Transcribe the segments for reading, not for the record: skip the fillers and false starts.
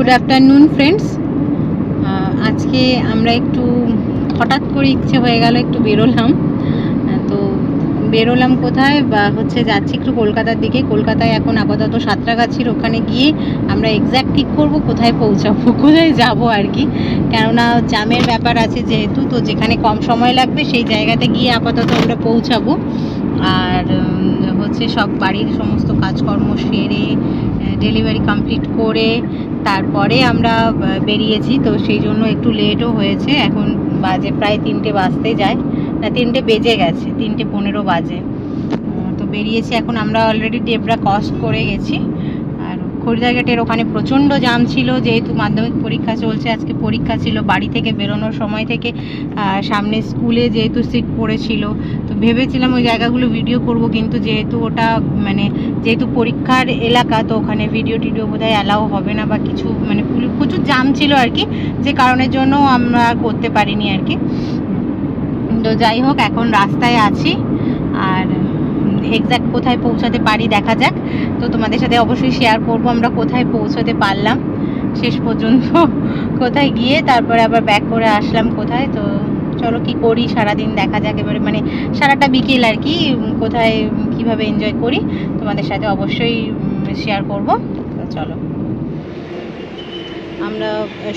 Good afternoon friends. আজকে আমরা একটু হঠাৎ করে ইচ্ছে হয়ে গেল একটু বেরোলাম। তো বেরোলাম কোথায় বা হচ্ছে যাচ্ছি একটু কলকাতার দিকে। কলকাতায় এখন আপাতত সাঁতরাগাছির ওখানে গিয়ে আমরা এক্স্যাক্ট ঠিক করব কোথায় পৌঁছাবো, কোথায় যাব আর কি। কেননা জ্যামের ব্যাপার আছে যেহেতু, তো যেখানে কম সময় লাগবে সেই জায়গাতে গিয়ে আপাতত আমরা পৌঁছাবো। আর হচ্ছে সব বাড়ির সমস্ত কাজকর্ম সেরে ডেলিভারি কমপ্লিট করে তারপরে আমরা বেরিয়েছি, তো সেই জন্য একটু লেটও হয়েছে। এখন বাজে প্রায় 3টে বাজতে যায়, না 3টে বেজে গেছে, 3:15 বাজে। তো বেরিয়েছি এখন আমরা, অলরেডি ডেবরা ক্রস করে গেছি। আর খড়িদারঘাটের ওখানে প্রচণ্ড জাম ছিল, যেহেতু মাধ্যমিক পরীক্ষা চলছে, আজকে পরীক্ষা ছিল। বাড়ি থেকে বেরোনোর সময় থেকে সামনে স্কুলে যেহেতু সিট পড়েছিল, তো ভেবেছিলাম ওই জায়গাগুলো ভিডিও করব, কিন্তু যেহেতু ওটা যেহেতু পরীক্ষার এলাকা, তো ওখানে ভিডিও টিডিও বোধহয় অ্যালাউ হবে না বা কিছু, প্রচুর জাম ছিল আর কি, যে কারণের জন্য আমরা করতে পারিনি আর কি। তো যাই হোক, এখন রাস্তায় আছি আর এক্স্যাক্ট কোথায় পৌঁছাতে পারি দেখা যাক। তো তোমাদের সাথে অবশ্যই শেয়ার করব আমরা কোথায় পৌঁছাতে পারলাম শেষ পর্যন্ত, কোথায় গিয়ে তারপরে আবার ব্যাক করে আসলাম কোথায়। তো চলো কি করি সারাদিন দেখা যাক, এবারে সারাটা বিকেল আর কি কোথায় কিভাবে এনজয় করি তোমাদের সাথে অবশ্যই শেয়ার করব। তো চলো, আমরা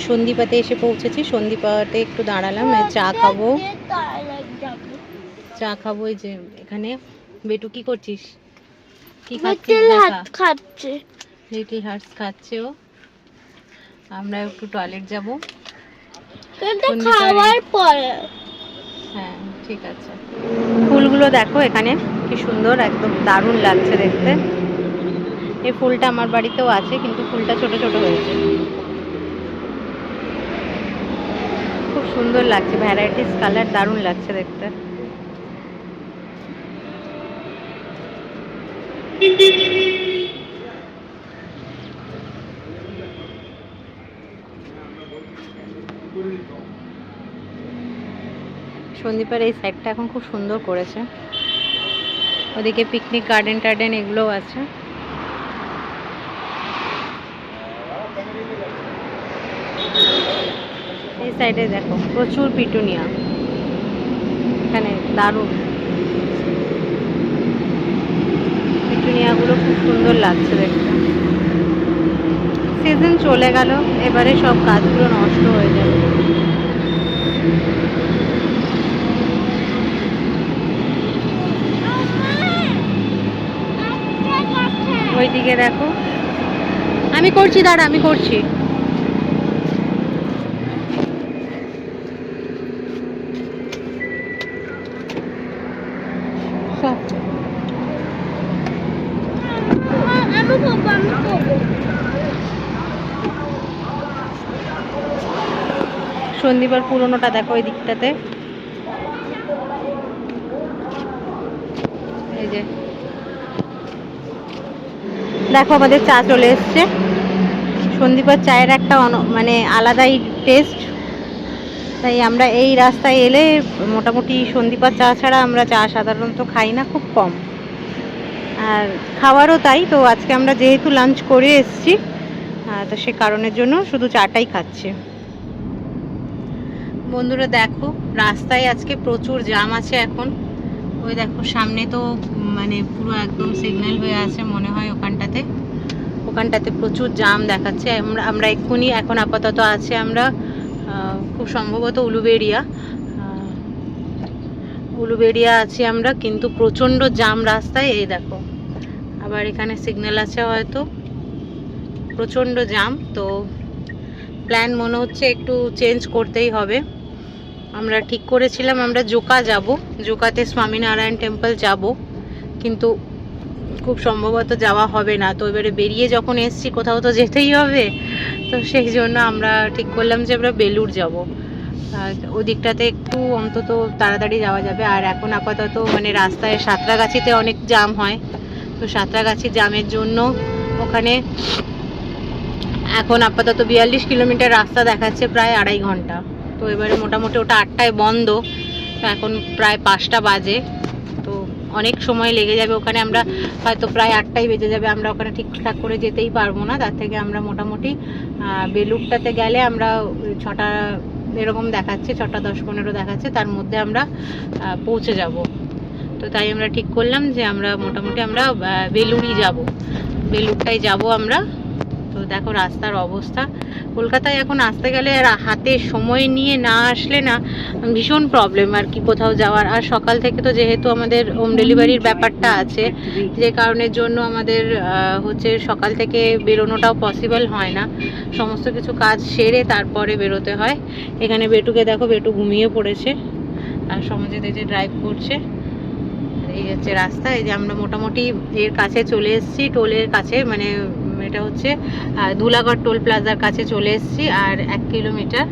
সন্ধিপাতে এসে পৌঁছেছি। সন্ধিপাতে একটু দাঁড়ালাম, চা খাবো। এই যে এখানে। বেটু কি করছিস? কি খাচ্ছে? লিটল হার্টস খাচ্ছে ও। আমরা একটু টয়লেট যাব খাওয়ার পরে। হ্যাঁ ঠিক আছে। ফুলগুলো দেখো এখানে কি সুন্দর, একদম দারুণ লাগছে দেখতে। এই ফুলটা আমার বাড়িতেও আছে, কিন্তু ফুলটা ছোট ছোট হয়েছে। খুব সুন্দর লাগছে, ভ্যারাইটিস কালার, দারুণ লাগছে দেখতে। সন্দীপার এই সাইডটা এখন খুব সুন্দর করেছে, ওদিকে পিকনিক গার্ডেন টার্ডেন এগুলোও আছে। এই সাইডে দেখো প্রচুর পিটুনিয়া, এখানে দারুণ পিটুনিয়াগুলো, খুব সুন্দর লাগছে দেখতে। সিজন চলে গেল, এবারে সব গাছগুলো নষ্ট হয়ে যাবে। ওইদিকে দেখো, আমি করছি, দাঁড়া আমি করছি। সন্দীপার পুরোনোটা দেখো এই দিকটাতে, এই যে দেখো আমাদের চা চলে এসছে। সন্দীপার চায়ের একটা আলাদাই টেস্ট, তাই আমরা এই রাস্তায় এলে মোটামুটি সন্দীপার চা ছাড়া আমরা চা সাধারণত খাই না, খুব কম। আর খাওয়ারও তাই। তো আজকে আমরা যেহেতু লাঞ্চ করে এসছি, তো সে কারণের জন্য শুধু চাটাই খাচ্ছি। বন্ধুরা দেখো, রাস্তায় আজকে প্রচুর জ্যাম আছে এখন। ওই দেখো সামনে তো পুরো একদম সিগন্যাল হয়ে আছে মনে হয়, ওখানটাতে প্রচুর জ্যাম দেখাচ্ছে। আমরা এক্ষুনি এখন আপাতত আছে আমরা খুব সম্ভবত উলুবেড়িয়া আছি আমরা, কিন্তু প্রচণ্ড জ্যাম রাস্তায়। এই দেখো আবার এখানে সিগন্যাল আছে, হয়তো প্রচণ্ড জ্যাম। তো প্ল্যান মনে হচ্ছে একটু চেঞ্জ করতেই হবে। আমরা ঠিক করেছিলাম আমরা জোকা যাব, জোকাতে স্বামীনারায়ণ টেম্পল যাব, কিন্তু খুব সম্ভবত যাওয়া হবে না। তো এবারে বেরিয়ে যখন এসছি কোথাও তো যেতেই হবে, তো সেই জন্য আমরা ঠিক করলাম যে আমরা বেলুড় যাব। ওদিকটাতে একটু অন্তত তাড়াতাড়ি যাওয়া যাবে। আর এখন আপাতত রাস্তায় সাঁতরাগাছিতে অনেক জ্যাম হয়, তো সাঁতরাগাছি জ্যামের জন্য ওখানে এখন আপাতত 42 কিলোমিটার রাস্তা দেখাচ্ছে, প্রায় 2.5 ঘন্টা। তো এবারে মোটামুটি ওটা 8টায় বন্ধ, তো এখন প্রায় 5টা বাজে। তো অনেক সময় লেগে যাবে। ওখানে আমরা হয়তো প্রায় 8টাই বেজে যাবে, আমরা ওখানে ঠিকঠাক করে যেতেই পারবো না। তার থেকে আমরা মোটামুটি বেলুড়টাতে গেলে আমরা 6টা এরকম দেখাচ্ছে, 6টা 10-15 দেখাচ্ছে, তার মধ্যে আমরা পৌঁছে যাব। তো তাই আমরা ঠিক করলাম যে আমরা মোটামুটি আমরা বেলুড়ই যাব, বেলুড়টাই যাব আমরা। তো দেখো রাস্তার অবস্থা, কলকাতায় এখন আসতে গেলে হাতে সময় নিয়ে না আসলে না ভীষণ প্রবলেম আর কি কোথাও যাওয়ার। আর সকাল থেকে তো যেহেতু আমাদের হোম ডেলিভারির ব্যাপারটা আছে, যে কারণের জন্য আমাদের হচ্ছে সকাল থেকে বেরোনোটাও পসিবল হয় না, সমস্ত কিছু কাজ সেরে তারপরে বেরোতে হয়। এখানে বেটুকে দেখো, বেটু ঘুমিয়ে পড়েছে আর সমাজে যে ড্রাইভ করছে। এই হচ্ছে রাস্তা, এই যে আমরা মোটামুটি এর কাছে চলে এসেছি, টোলের কাছে, মানে এটা হচ্ছে ধুলাগড় টোল প্লাজার কাছে চলে এসেছি আর 1 কিলোমিটার।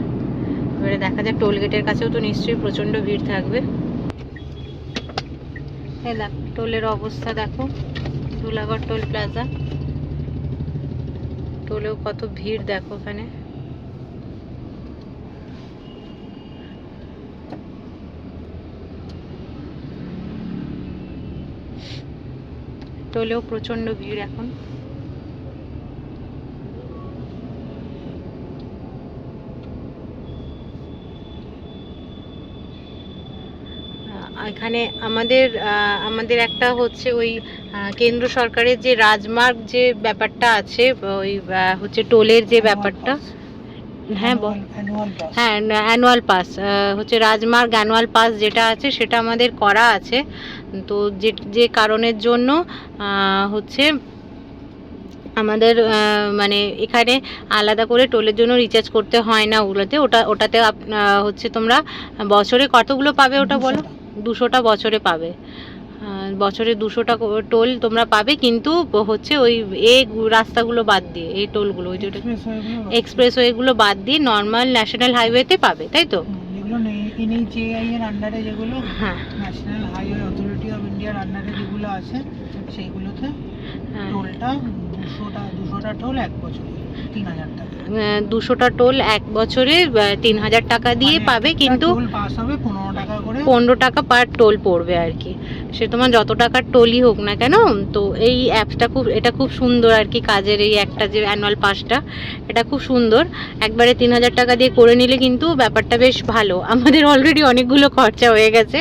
এবারে দেখা যায় টোল গেটের কাছেও তো নিশ্চয়ই প্রচণ্ড ভিড় থাকবে। এই দেখ টোলের অবস্থা দেখো, ধুলাগড় টোল প্লাজা, টোলেও কত ভিড় দেখো ওখানে। টোলেও প্রচণ্ড ভিড় এখন। এখানে আমাদের একটা হচ্ছে ওই কেন্দ্র সরকারের যে রাজমার্গ যে ব্যাপারটা আছে, ওই হচ্ছে টোলের যে ব্যাপারটা, হ্যাঁ হ্যাঁ অ্যানুয়াল পাস হচ্ছে রাজমার্গ অ্যানুয়াল পাস যেটা আছে সেটা আমাদের করা আছে। তো যে কারণের জন্য হচ্ছে আমাদের মানে এখানে আলাদা করে টোলের জন্য রিচার্জ করতে হয় না ওগুলোতে। ওটাতে হচ্ছে তোমরা বছরে কতগুলো পাবে ওটা বলো? 200টা বছরে পাবে, বছরে 200টা টোল তোমরা পাবে, কিন্তু হচ্ছে ওই এই রাস্তাগুলো বাদ দিয়ে, এই টোলগুলো, ওই যেটা এক্সপ্রেসওয়েগুলো বাদ দিয়ে নর্মাল ন্যাশনাল হাইওয়েতে পাবে, তাই তো? NHAI এর আন্ডারে যেগুলো, হ্যাঁ, ন্যাশনাল হাইওয়ে অথরিটি অফ ইন্ডিয়ার আন্ডারে যেগুলো আছে সেইগুলোতে টোলটা 200টা টোল 1 বছরে 3000 টাকা। 200টা টোল 1 বছরে 3000 টাকা দিয়ে পাবে, কিন্তু টোল পাস হবে 15 টাকা করে, 15 টাকা পার টোল পড়বে আর কি। সে তোমার যত টাকার টোলই হোক না কেন। তো এই অ্যাপসটা এটা খুব সুন্দর আর কি কাজের, এই একটা যে অ্যানুয়াল পাসটা, এটা খুব সুন্দর। একবারে 3000 টাকা দিয়ে করে নিলে কিন্তু ব্যাপারটা বেশ ভালো। আমাদের অলরেডি অনেকগুলো খরচা হয়ে গেছে,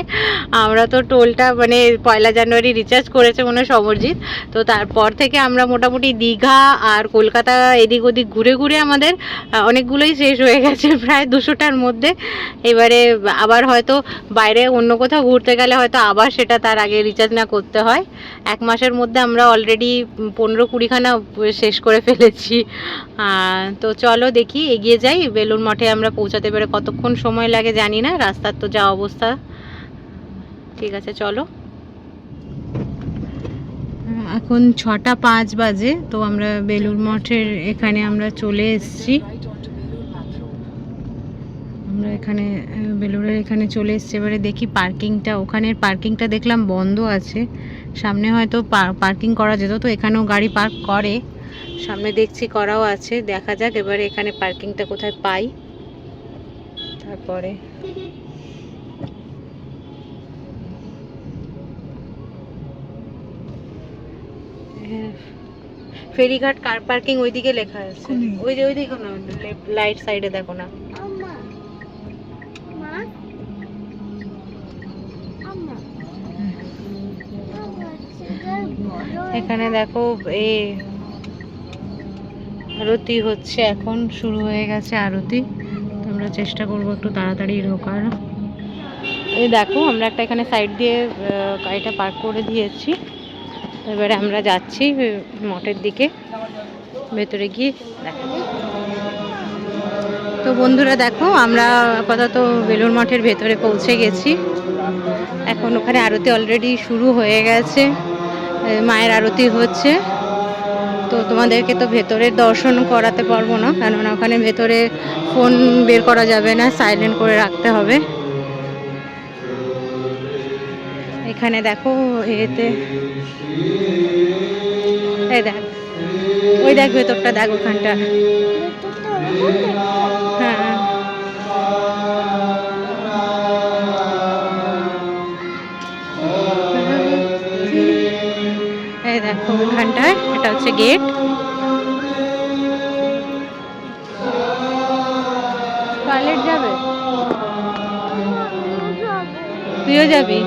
আমরা তো টোলটা মানে 1 জানুয়ারি রিচার্জ করেছে মনে হয় সমরজিৎ। তো তারপর থেকে আমরা মোটামুটি দীঘা আর কলকাতা এদিক ওদিক ঘুরে ঘুরে আমাদের অনেকগুলোই শেষ হয়ে গেছে, প্রায় 200টার মধ্যে। এবারে আবার হয়তো বাইরে অন্য কোথাও ঘুরতে গেলে হয়তো আবার সেটা তার আগে রিচার্জ না করতে হয়। 1 মাসের মধ্যে আমরা অলরেডি 15-20খানা শেষ করে ফেলেছি। তো চলো দেখি এগিয়ে যাই। বেলুড় মঠে আমরা পৌঁছাতে পারে কতক্ষণ সময় লাগে জানি না, রাস্তার তো যা অবস্থা। ঠিক আছে চলো। এখন 6টা 5 বাজে, তো আমরা বেলুড় মঠের এখানে আমরা চলে এসেছি। আমরা এখানে বেলুড়ের এখানে চলে এসেছি। এবারে দেখি পার্কিংটা, ওখানের পার্কিংটা দেখলাম বন্ধ আছে, সামনে হয়তো পার্কিং করা যেত, তো এখানেও গাড়ি পার্ক করে, সামনে দেখছি করাও আছে। দেখা যাক এবারে এখানে পার্কিংটা কোথায় পাই। তারপরে ফেরিঘাট কার পার্কিং ওইদিকে লেখা আছে, ওই দিকে না, লাইট সাইডে দেখো না। এখানে দেখো এই আরতি হচ্ছে, এখন শুরু হয়ে গেছে আরতি। আমরা চেষ্টা করবো একটু তাড়াতাড়ি ঢোকার। এই দেখো আমরা একটা এখানে সাইড দিয়ে গাড়িটা পার্ক করে দিয়েছি। এবারে আমরা যাচ্ছি মঠের দিকে, ভেতরে গিয়ে দেখা। তো বন্ধুরা দেখো আমরা আপাতত বেলুড় মঠের ভেতরে পৌঁছে গেছি। এখন ওখানে আরতি অলরেডি শুরু হয়ে গেছে, মায়ের আরতি হচ্ছে। তো তোমাদেরকে তো ভেতরের দর্শন করাতে পারবো না, কেননা ওখানে ভেতরে ফোন বের করা যাবে না, সাইলেন্ট করে রাখতে হবে। এখানে দেখো এতে এই দেখ, ওই দেখ ভেতরটা দেখ, ওখানটা হ্যাঁ। এখানটায়, এটা হচ্ছে গেট। টয়লেট যাবে? তুইও যাবি?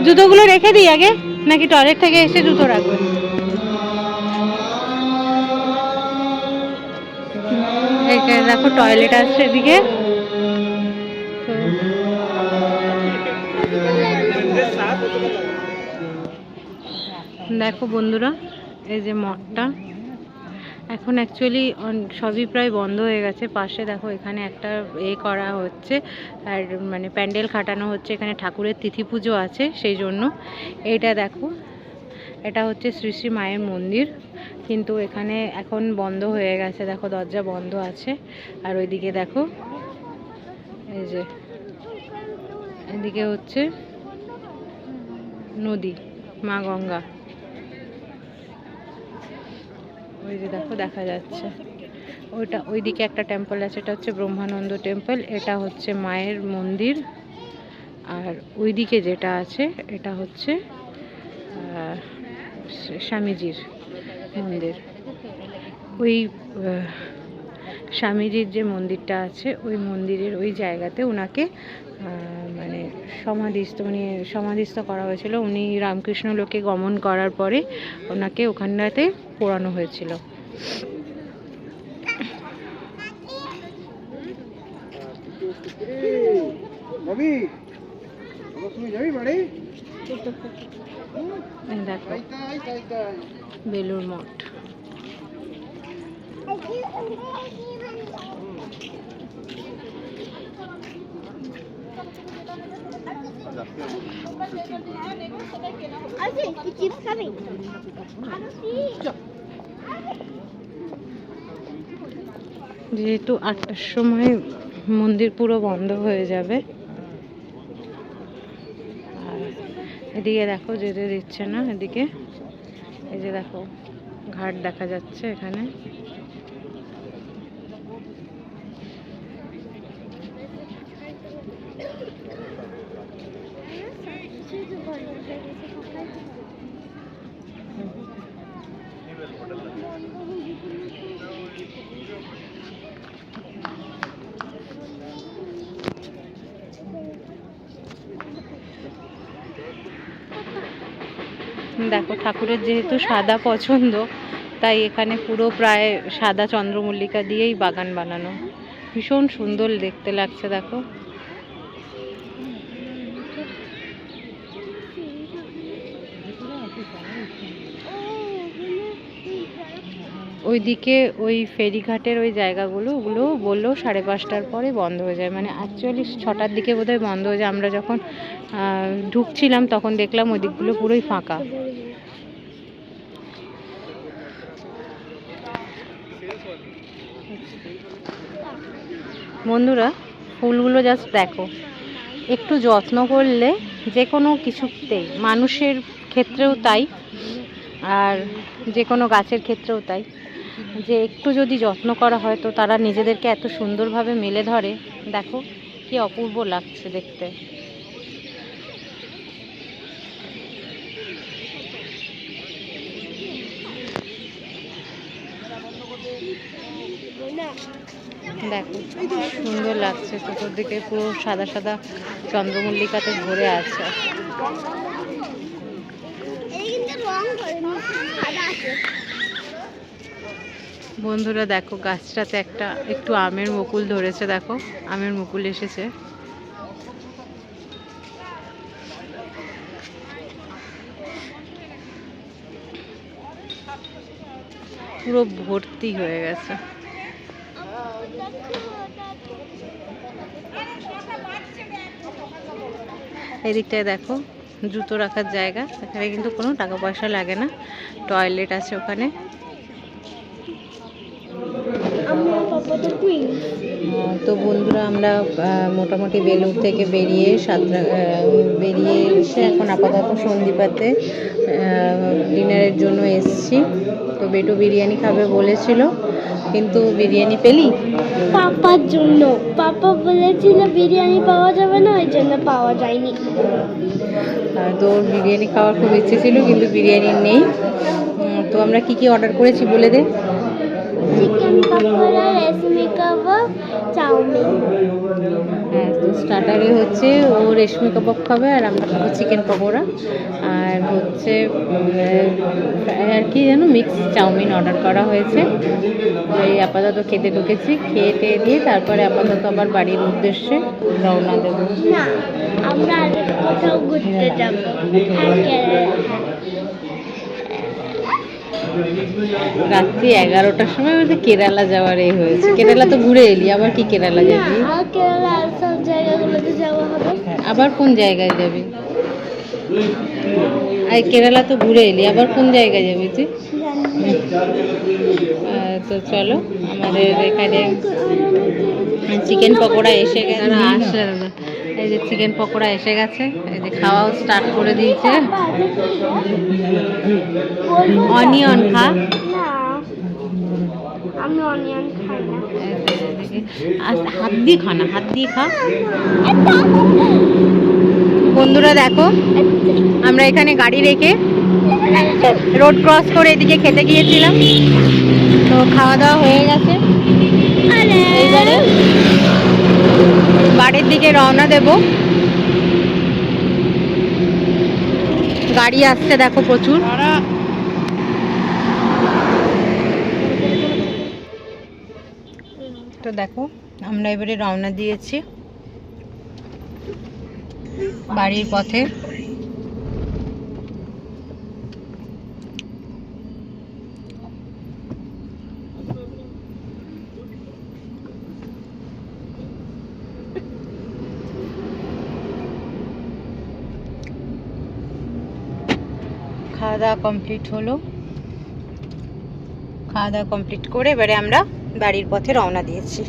জুতোগুলো রেখে দিই আগে, নাকি টয়লেট থেকে এসে জুতো রাখবে? দেখো টয়লেট আসছে এদিকে। দেখো বন্ধুরা, এই যে মঠটা এখন অ্যাকচুয়ালি সবই প্রায় বন্ধ হয়ে গেছে। পাশে দেখো এখানে একটা করা হচ্ছে, আর মানে প্যান্ডেল খাটানো হচ্ছে, এখানে ঠাকুরের তিথি পুজো আছে সেই জন্য। এইটা দেখো, এটা হচ্ছে শ্রী শ্রী মায়ের মন্দির, কিন্তু এখানে এখন বন্ধ হয়ে গেছে, দেখো দরজা বন্ধ আছে। আর ওইদিকে দেখো, এই যে এদিকে হচ্ছে নদী, মা গঙ্গা, ওই যে দেখো দেখা যাচ্ছে। ওইটা ওইদিকে একটা টেম্পল আছে, এটা হচ্ছে ব্রহ্মানন্দ টেম্পল, এটা হচ্ছে মায়ের মন্দির। আর ওইদিকে যেটা আছে এটা হচ্ছে স্বামীজির মন্দির। ওই স্বামীজির যে মন্দিরটা আছে, ওই মন্দিরের ওই জায়গাতে ওনাকে মানে সমাধিস্থ করা হয়েছিল। উনি রামকৃষ্ণ লোকে গমন করার পরে ওনাকে ওখানটাতে পোড়ানো হয়েছিল। দেখো বেলুড় মঠ। যেহেতু 8টার সময় মন্দির পুরো বন্ধ হয়ে যাবে, আর এদিকে দেখো যেতে দিচ্ছে না এদিকে। এই যে দেখো ঘাট দেখা যাচ্ছে এখানে। দেখো ঠাকুরের যেহেতু সাদা পছন্দ, তাই এখানে পুরো প্রায় সাদা চন্দ্রমল্লিকা দিয়েই বাগান বানানো। ভীষণ সুন্দর দেখতে লাগছে দেখো। ওইদিকে ওই ফেরিঘাটের ওই জায়গাগুলো, ওগুলো বললো 5:30টার পরে বন্ধ হয়ে যায়, মানে অ্যাকচুয়ালি 6টার দিকে বোধহয় বন্ধ হয়ে যায়। আমরা যখন ঢুকছিলাম তখন দেখলাম ওই দিকগুলো পুরোই ফাঁকা। বন্ধুরা ফুলগুলো জাস্ট দেখো, একটু যত্ন করলে যে কোনো কিছুতেই, মানুষের ক্ষেত্রেও তাই আর যে কোনো গাছের ক্ষেত্রেও তাই, যে একটু যদি যত্ন করা হয় তো তারা নিজেদেরকে এত সুন্দরভাবে মেলে ধরে। দেখো কি অপূর্ব লাগছে দেখতে। দেখো সুন্দর লাগছে, চতুর্দিকে পুরো সাদা সাদা চন্দ্রমল্লিকাতে ভরে আছে। বন্ধুরা দেখো গাছটাতে একটু আমের মুকুল ধরেছে, দেখো আমের মুকুল এসেছে। পুরো ভর্তি হয়ে গেছে। এদিকটায় দেখো জুতো রাখার জায়গা, এখানে কিন্তু কোনো টাকা পয়সা লাগে না, টয়লেট আছে ওখানে। তো বন্ধুরা আমরা মোটামুটি বেলুড় থেকে বেরিয়ে এসে এখন আপাতত সন্ধিপাতে ডিনারের জন্য এসছি। তো বেটু বিরিয়ানি খাবে বলেছিল, কিন্তু বিরিয়ানি পেলি? পাপার জন্য, পাপা বলেছিল বিরিয়ানি পাওয়া যাবে না, ওই জন্য পাওয়া যায়নি। তো বিরিয়ানি খাওয়ার খুব ইচ্ছে ছিল, কিন্তু বিরিয়ানি নেই। তো আমরা কি কি অর্ডার করেছি বলে দে। চিকেন পকোড়া, রেশমি কাবাব, চাউমিন। হ্যাঁ, তো স্টার্টারে হচ্ছে ও রেশমি কাবাব খাবে আর আমরা খাবো চিকেন পকোড়া, আর হচ্ছে আর কি যেন মিক্স চাউমিন অর্ডার করা হয়েছে। এই আপাতত খেতে ঢুকেছি, খেয়ে টেয়ে দিয়ে তারপরে আপাতত আবার বাড়ির উদ্দেশ্যে রওনা দেবো। না, আমরা আর কোথাও ঘুরতে যাব। হ্যাঁ, কেরালা। রাত্রি 11টার সময় বলছে কেরালা যাওয়ার এই হয়েছে। কেরালা তো ঘুরে এলি, আবার কি কেরালা না, যাবি? আর কেরালা আর সব জায়গাগুলোতে যাওয়া হবে। আবার কোন জায়গায় যাবি? আর কেরালা তো ঘুরে এলি, আবার কোন জায়গায় যাবি তুই? জানি না। তো চলো, আমাদের এখানে চিকেন পকোড়া এসে গেছে। আসলে দাদা, এই যে চিকেন পকোড়া এসে গেছে, এই যে খাওয়াও স্টার্ট করে দিয়েছে। অনিয়ন খা। না, আমি অনিয়ন খাই না। হাত দিয়ে খা না, হাত দিয়ে খা। বন্ধুরা দেখো, আমরা এখানে গাড়ি রেখে রোড ক্রস করে এদিকে খেতে গিয়েছিলাম, তো খাওয়া দাওয়া হয়ে গেছে। এইবারে বাড়ির দিকে রওনা দেব। গাড়ি আসছে দেখো প্রচুর। তো দেখো, আমরা এবারে রওনা দিয়েছি বাড়ির পথে। খাওয়া দাওয়া কমপ্লিট হলো, খাওয়া দাওয়া কমপ্লিট করে এবারে আমরা বাড়ির পথে রওনা দিয়েছি।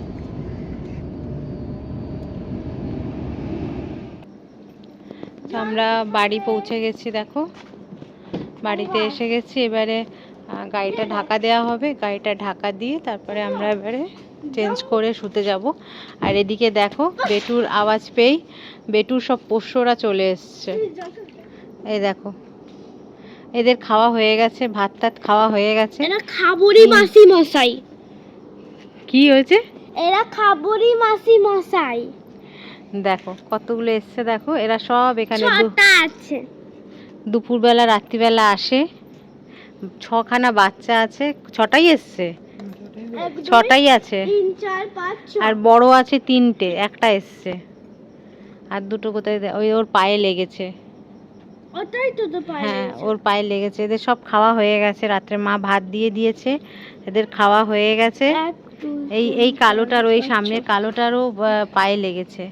তো আমরা বাড়ি পৌঁছে গেছি, দেখো বাড়িতে এসে গেছি। এবারে গাড়িটা ঢাকা দেওয়া হবে, গাড়িটা ঢাকা দিয়ে তারপরে আমরা এবারে চেঞ্জ করে শুতে যাব। আর এদিকে দেখো, বেটুর আওয়াজ পেয়েই বেটুর সব পোষ্যরা চলে এসছে। এই দেখো, এদের খাওয়া হয়ে গেছে, ভাত টাত খাওয়া হয়ে গেছে। এরা খাবরি মাসি মশাই। কি হয়েছে? এরা খাবরি মাসি মশাই। দেখো কতগুলো এসছে, দেখো এরা সব এখানে ছটা আছে। দুপুরবেলা রাত্রিবেলা আসে। 6খানা বাচ্চা আছে, 6টাই এসছে, 6টাই আছে। 3 4 5 6 আর বড় আছে 3টে, একটা এসছে। আর দুটো কোথায়? ওই ওর পায়ে লেগেছে। ওটাই তো তো পায়। হ্যাঁ, ওর পায়ে লেগেছে। এদের সব খাওয়া হয়ে গেছে, রাত্রে মা ভাত দিয়ে দিয়েছে, এদের খাওয়া হয়ে গেছে। এই কালোটার, ওই সামনের কালোটারও পায়ে লেগেছে।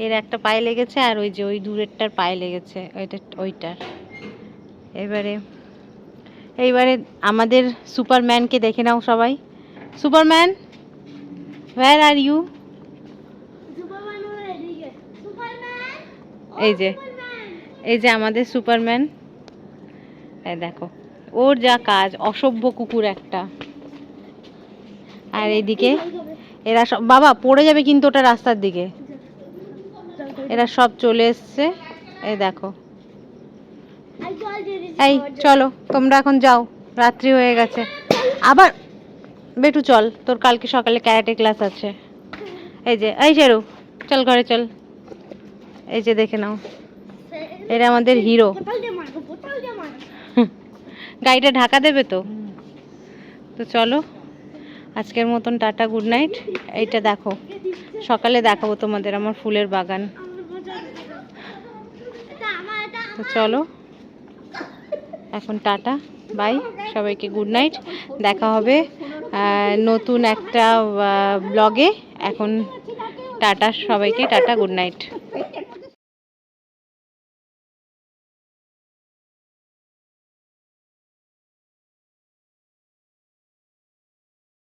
এর একটা পায়ে লেগেছে, আর ওই যে ওই দূরেরটার পায়ে লেগেছে, ওইটার। এইবারে আমাদের সুপারম্যানকে দেখে নাও সবাই। Superman, where are you? এই যে আমাদের সুপারম্যান। এই দেখো, ওর যা কাজ, অসভ্য কুকুর একটা। আর এইদিকে এরা সব, বাবা পড়ে যাবে কিন্তু ওটা রাস্তার দিকে। এরা সব চলে এসছে, এই দেখো। এই চলো, তোমরা এখন যাও, রাত্রি হয়ে গেছে। আবার বেটু চল, তোর কালকে সকালে ক্যারাটে ক্লাস আছে। এই যে, এই শেরু চল ঘরে চল। এই যে দেখে নাও, এরা আমাদের হিরো। গাড়িটা ঢাকা দেবে তো? তো চলো, আজকের মতন টাটা, গুড নাইট। এইটা দেখো, সকালে দেখাবো তোমাদের আমার ফুলের বাগান। তো চলো, এখন টাটা, বাই, সবাইকে গুড নাইট। দেখা হবে নতুন একটা ব্লগে। এখন টাটা সবাইকে, টাটা, গুড নাইট।